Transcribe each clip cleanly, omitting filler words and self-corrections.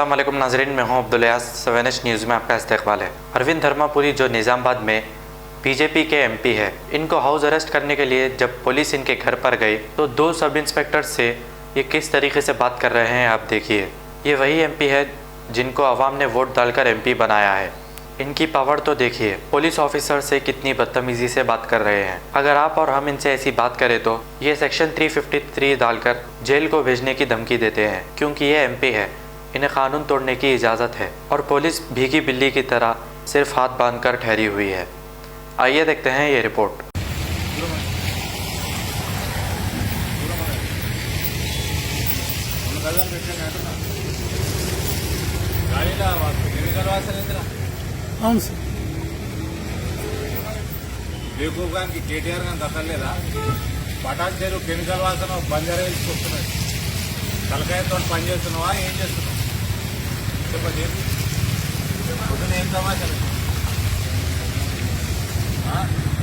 अस्सलाम वालेकुम नाज़रीन, मैं हूं अब्दुल यास। 7H न्यूज़ में आपका इस्तकबाल है। अरविंद धर्मापुरी जो निज़ामाबाद में बीजेपी के एमपी है, इनको हाउस अरेस्ट करने के लिए जब पुलिस इनके घर पर गई तो दो सब इंस्पेक्टर से ये किस तरीके से बात कर रहे हैं आप देखिए। ये वही एमपी है जिनको आवाम ने वोट डालकर एमपी बनाया है। इनकी पावर तो देखिए, पुलिस ऑफिसर से कितनी बदतमीज़ी से बात कर रहे हैं। अगर आप और हम इनसे ऐसी बात करें तो ये सेक्शन 353 डालकर जेल को भेजने की धमकी देते हैं, क्योंकि ये एमपी है, इन्हें कानून तोड़ने की इजाज़त है और पुलिस भीगी बिल्ली की तरह सिर्फ हाथ बांधकर ठहरी हुई है। आइए देखते हैं ये रिपोर्ट। అవును సార్ బేకూఫ్ గారికి కేటీఆర్ గారికి దక్కలేదా? పటాన్ చెరు కెమికల్ వాసన బంజారా హిల్స్కి వస్తున్నాయి. తలకాయతో పని చేస్తున్నావా, ఏం చేస్తున్నావు చెప్పండి. పొద్దున ఏం సమాచారం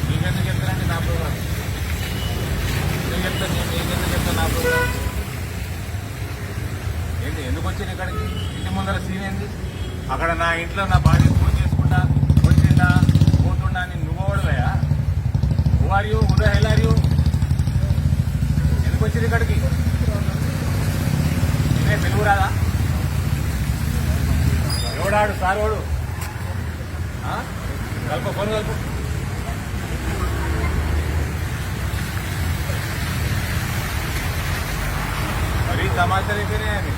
నీకెందుకు చెప్తానండి నా ప్రోగ్రామ్? నేను చెప్తాను, నీకెందుకు చెప్తాను నా ప్రోగ్రామ్ ఏంటి? ఎందుకు వచ్చింది ఇక్కడికి? ఇంటి ముందర సీన్ ఏంది? అక్కడ నా ఇంట్లో నా భార్య ఫోన్ చేసుకుంటా వచ్చిందా పోతుండా అని నువ్వు ఓడవయా? ఆర్ యూ ఉదయ హెల్ ఆర్ యూ? ఎందుకు వచ్చింది ఇక్కడికి? నేనే తెలుగు రాదా? ఎవడాడు సార్ వాడు? కలుపు ఫోన్ కలుపు. మరీ సమాచారం అయిపోయినాయి.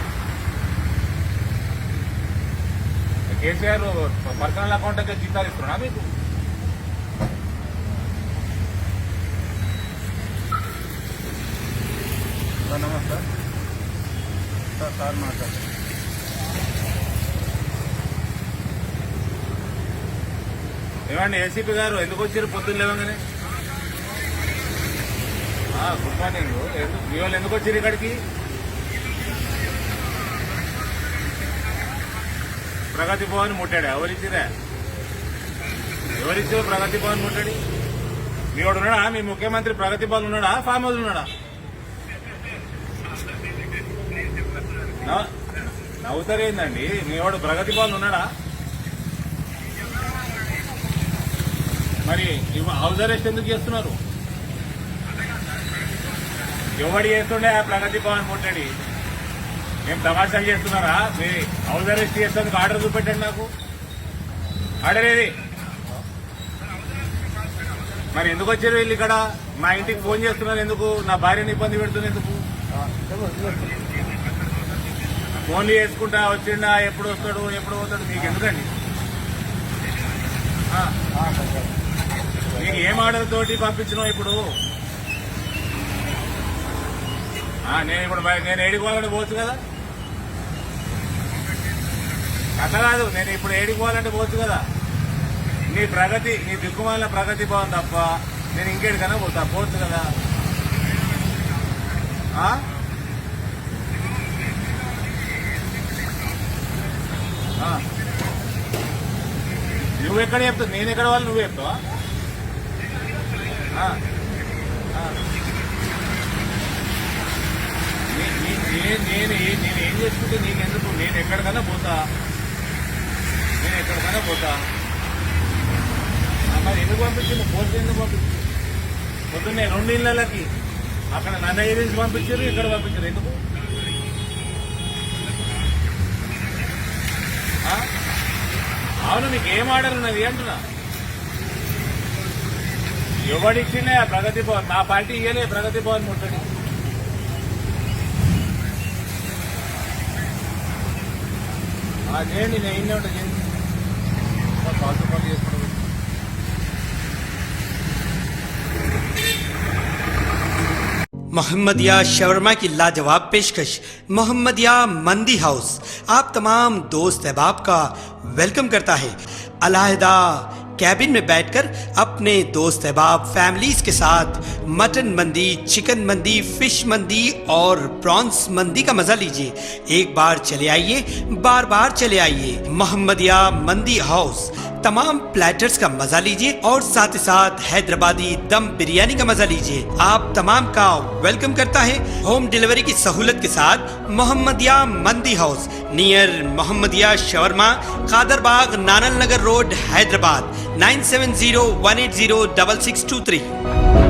కేసీఆర్ పర్సనల్ అకౌంట్కి జీతాలు ఇస్తున్నా మీకు? నమస్కారం సార్. సార్ మాట్లాడారు. ఏమండి ఏసీపీ గారు, ఎందుకు వచ్చారు పొద్దున్న లేవగానే? Good morning. మీ వాళ్ళు ఎందుకు వచ్చారు ఇక్కడికి? ప్రగతి భవన్ ముట్టాడా? ఎవరిచ్చిరా? ఎవరిచ్చారు ప్రగతి భవన్ ముట్టడి? మీ వాడు ఉన్నాడా? మీ ముఖ్యమంత్రి ప్రగతి భవన్ ఉన్నాడా? ఫామ్ హౌస్ ఉన్నాడా? నవ్వుతారేందండి? మీ వాడు ప్రగతి భవన్ ఉన్నాడా? మరి హౌస్ అరెస్ట్ ఎందుకు చేస్తున్నారు? ఎవడు చేస్తుండే ఆ ప్రగతి భవన్ ముట్టడి? మేము తమాషాలు చేస్తున్నారా? మీ హౌస్ అరెస్ట్ చేసేందుకు ఆర్డర్ చూపెట్టండి నాకు. ఆర్డర్ ఏది? మరి ఎందుకు వచ్చారు వీళ్ళు ఇక్కడ? మా ఇంటికి ఫోన్ చేస్తున్నారు ఎందుకు? నా భార్యని ఇబ్బంది పెడుతుంది ఎందుకు? ఫోన్లు చేసుకుంటా వచ్చిండా, ఎప్పుడు వస్తాడు ఎప్పుడు పోతాడు, మీకు ఎందుకండి? మీకు ఏం ఆర్డర్ తోటి పంపించినావు ఇప్పుడు? నేను ఏడిపోవాలంటే పోవచ్చు కదా? అట్లా కాదు, నేను ఇప్పుడు ఏడిపోవాలంటే పోవచ్చు కదా? నీ ప్రగతి, నీ దిక్కుమాలిన ప్రగతి భవన్ తప్ప నేను ఇంకేడికన్నా పోవచ్చు కదా? నువ్వు ఎక్కడ చెప్తావు? నేను ఎక్కడ వాళ్ళు నువ్వు చెప్తావా? నేను ఏం చేసుకుంటే నీకెందుకు? నేను ఎక్కడికైనా పోతా. మరి ఎందుకు పంపించింది? పోలీసు ఎందుకు పంపించింది? పొద్దున్నే 2 ఇళ్ళకి అక్కడ నన్ను ఏజెన్సీ పంపించారు, ఇక్కడ పంపించారు ఎందుకు? అవును, మీకు ఏం ఆర్డర్ ఉన్నది అంటున్నా? ఎవడిచ్చిండే ఆ ప్రగతి భవన్? నా పార్టీ ఇయ్యలే ప్రగతి భవన్ ముట్టడి. చేయండి, నేను ఇన్నే ఉంటా. చేయండి, పాలసీ పనులు చేసుకోవడం. मोहम्मदिया शवरमा की लाजवाब पेशकश मोहम्मदिया मंदी हाउस आप तमाम दोस्त अहबाब का वेलकम करता है। अलहदा कैबिन में बैठकर अपने दोस्त अहबाब फैमिलीज के साथ मटन मंदी, चिकन मंदी, फिश मंदी और प्रॉन्स मंदी का मजा लीजिए। एक बार चले आइए, बार बार चले आइए। मोहम्मदिया मंदी हाउस तमाम प्लेटर्स का मजा लीजिए और साथ ही साथ हैदराबादी दम बिरयानी का मजा लीजिए। आप तमाम का वेलकम करता है होम डिलीवरी की सहूलत के साथ मोहम्मदिया मंदी house near Mohammadia shawarma, Kadarbagh, नानल नगर रोड, हैदराबाद 9701806623।